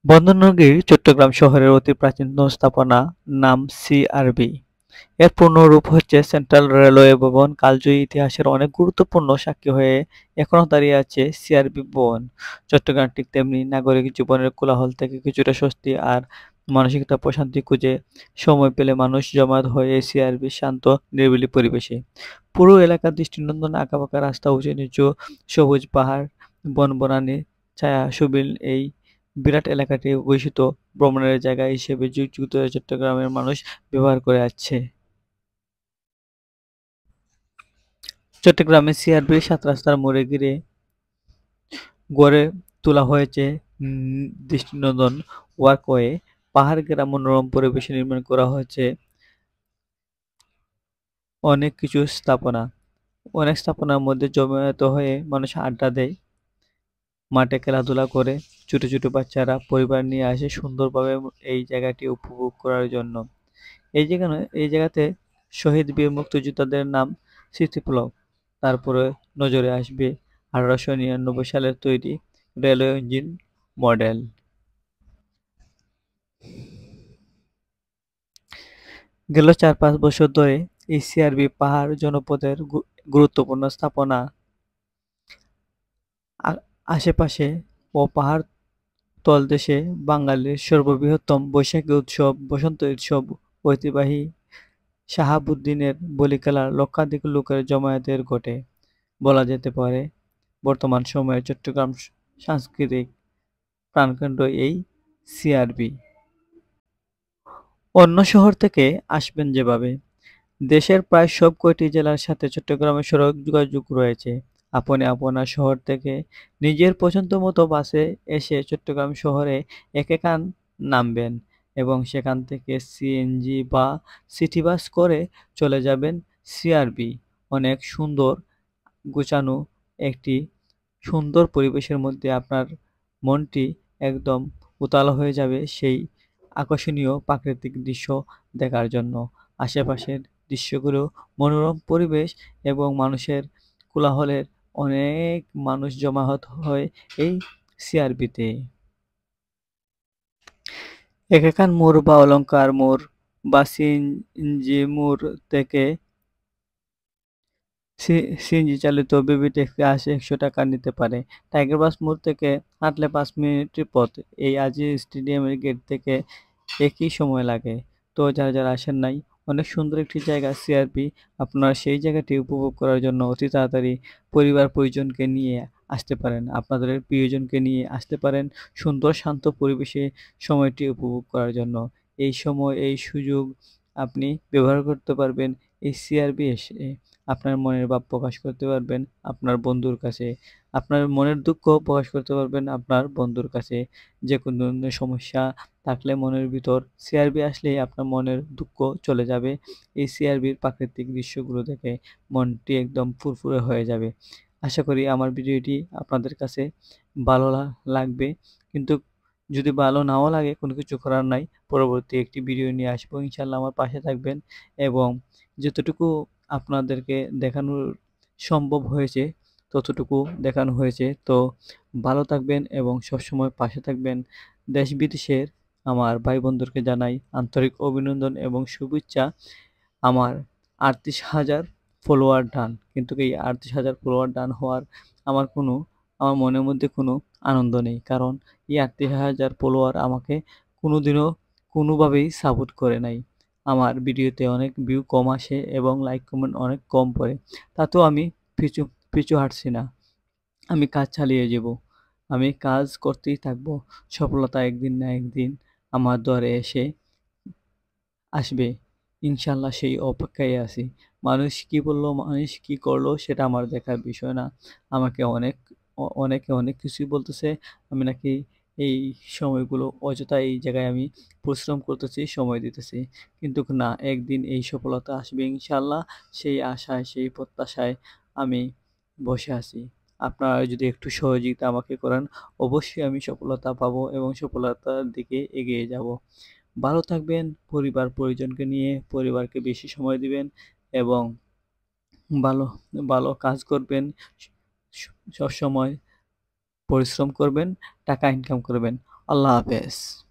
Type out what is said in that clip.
বন্দরনগরীর চট্টগ্রাম শহরের অতি প্রাচীনতম স্থাপনা নাম সিআরবি। এর পূর্ণরূপ হচ্ছে সেন্ট্রাল রেলওয়ে ভবন। কালজয়ী ইতিহাসের অনেক গুরুত্বপূর্ণ সাক্ষী হয়ে এখনো দাঁড়িয়ে আছে সিআরবি ভবন। চট্টগ্রাম ঠিক তেমনি নাগরিক জীবনের কোলাহল থেকে কিছুটা স্বস্তি আর মানসিকতা প্রশান্তি খুঁজে সময় পেলে মানুষ জমায়েত হয় এই সিআরবির শান্ত নিরিবিলি পরিবেশে। পুরো এলাকা দৃষ্টিনন্দন, আঁকাবাঁকা রাস্তা, উঁচু নিচু সবুজ পাহাড়, বনবনানী ছায়া সুবিল এই বিরাট এলাকাটি ঘোষিত ভ্রমণের জায়গা হিসেবে যুগ যুগ ধরে চট্টগ্রামের মানুষ ব্যবহার করে আসছে। চট্টগ্রামের সিআরবির ৭ রাস্তার মোড়ে ঘিরে গড়ে তোলা হয়েছে দৃষ্টিনন্দন ওয়াকওয়ে। পাহাড় ঘেরা মনোরম পরিবেশে নির্মাণ করা হয়েছে অনেক কিছু স্থাপনা। অনেক স্থাপনার মধ্যে জমায়েত হয়ে মানুষ আড্ডা দেয়, মাঠে খেলাধুলা করে। ছোট ছোট বাচ্চারা পরিবার নিয়ে আসে সুন্দরভাবে এই জায়গাটি উপভোগ করার জন্য। এই জায়গাতে শহীদ বীর মুক্তিযোদ্ধাদের নাম স্মৃতিফলক। তারপরে নজরে আসবে ১৮৯৯ সালের তৈরি রেলওয়ে ইঞ্জিন মডেল। গেল ৪-৫ বছর ধরে এই সিআরবি পাহাড় জনপদের গুরুত্বপূর্ণ স্থাপনা। আশেপাশে ও পাহাড় তলদেশে বাঙালির সর্ববৃহত্তম বৈশাখী উৎসব বসন্ত উৎসব ঐতিহ্যবাহী শাহাবুদ্দিনের বলিখেলার লক্ষাধিক লোকের জমায়েতের ঘটে। বলা যেতে পারে বর্তমান সময়ে চট্টগ্রাম সাংস্কৃতিক প্রাণকেন্দ্র এই সিআরবি। অন্য শহর থেকে আসবেন যেভাবে, দেশের প্রায় সব কয়টি জেলার সাথে চট্টগ্রামের সড়ক যোগাযোগ রয়েছে। আপনি আপনার শহর থেকে নিজের পছন্দ মতো বাসে এসে চট্টগ্রাম শহরে একাকান নামবেন এবং সেখান থেকে সিএনজি বা সিটি বাস করে চলে যাবেন সিআরবি। অনেক সুন্দর গোছানো একটি সুন্দর পরিবেশের মধ্যে আপনার মনটি একদম উতাল হয়ে যাবে সেই আকর্ষণীয় প্রাকৃতিক দৃশ্য দেখার জন্য। আশেপাশের দৃশ্যগুলো মনোরম পরিবেশ এবং মানুষের কোলাহলের অনেক মানুষ জমায়েত হয় এই সিআরবিতে। একেকান মোড় বা অলঙ্কার মোড় বা সিএনজি মোড় থেকে সিএনজি চালিত বেবি ট্যাক্সি ৮০-১০০ টাকা নিতে পারে। টাইগার বাস মোড় থেকে হাঁটলে ৫ মিনিটের পথ। এই আজিজ স্টেডিয়ামের গেট থেকে একই সময় লাগে। তো যারা আসেন নাই, অনেক সুন্দর একটি জায়গা সিআরপি। আপনারা সেই জায়গাটি উপভোগ করার জন্য অতি তাড়াতাড়ি পরিবার পরিজনকে নিয়ে আসতে পারেন। আপনাদের প্রিয়জনকে নিয়ে আসতে পারেন সুন্দর শান্ত পরিবেশে সময়টি উপভোগ করার জন্য। এই সময় এই সুযোগ আপনি ব্যবহার করতে পারবেন এই সিআরবি এসে। আপনার মনের ভাব প্রকাশ করতে পারবেন আপনার বন্ধুর কাছে। আপনার মনের দুঃখ প্রকাশ করতে পারবেন আপনার বন্ধুর কাছে। যেকোনো ধরনের সমস্যা থাকলে মনের ভিতর সিআরবি আসলেই আপনার মনের দুঃখ চলে যাবে। এই সিআরবির প্রাকৃতিক দৃশ্যগুলো দেখে মনটি একদম ফুরফুরে হয়ে যাবে। আশা করি আমার ভিডিওটি আপনাদের কাছে ভালো লাগবে। কিন্তু যদি ভালো নাও লাগে কোনো কিছু করার নাই। পরবর্তী একটি ভিডিও নিয়ে আসবো। ইনশাআল্লাহ আমার পাশে থাকবেন এবং যতটুকু আপনাদেরকে দেখানোর সম্ভব হয়েছে ততটুকু দেখানো হয়েছে। তো ভালো থাকবেন এবং সবসময় পাশে থাকবেন। দেশ বিদেশের আমার ভাই বন্ধুদেরকে জানাই আন্তরিক অভিনন্দন এবং শুভেচ্ছা। আমার ৩৮,০০০ ফলোয়ার ডান। কিন্তু এই ৩৮,০০০ ফলোয়ার ডান হওয়ার আমার আমার মনের মধ্যে কোনো আনন্দ নেই। কারণ এই ৩৮,০০০ ফলোয়ার আমাকে কোনোদিনও কোনোভাবেই সাপোর্ট করে নাই। আমার ভিডিওতে অনেক ভিউ কম আসে এবং লাইক কমেন্ট অনেক কম পড়ে। তাতেও আমি পিছু পিছু হাঁটছি না। আমি কাজ চালিয়ে যাবো। আমি কাজ করতেই থাকবো। সফলতা একদিন না একদিন আমার দুয়ারে এসে আসবে। ইনশাআল্লাহ সেই অপেক্ষায় আছি। মানুষ কি বলল, মানুষ কি করলো সেটা আমার দেখার বিষয় না। আমাকে অনেকে অনেক কিছুই বলতেছে। আমি নাকি এই সময়গুলো অযথা এই জায়গায় আমি পরিশ্রম করতেছি, সময় দিতেছি। কিন্তু না, একদিন এই সফলতা আসবে ইনশাআল্লাহ। সেই আশায়, সেই প্রত্যাশায় আমি বসে আছি। আপনারা যদি একটু সহযোগিতা আমাকে করেন, অবশ্যই আমি সফলতা পাবো এবং সফলতার দিকে এগিয়ে যাবো। ভালো থাকবেন, পরিবার পরিজনকে নিয়ে পরিবারকে বেশি সময় দিবেন এবং ভালো ভালো কাজ করবেন। সবসময় পরিশ্রম করবেন, টাকা ইনকাম করবেন। আল্লাহ হাফেজ।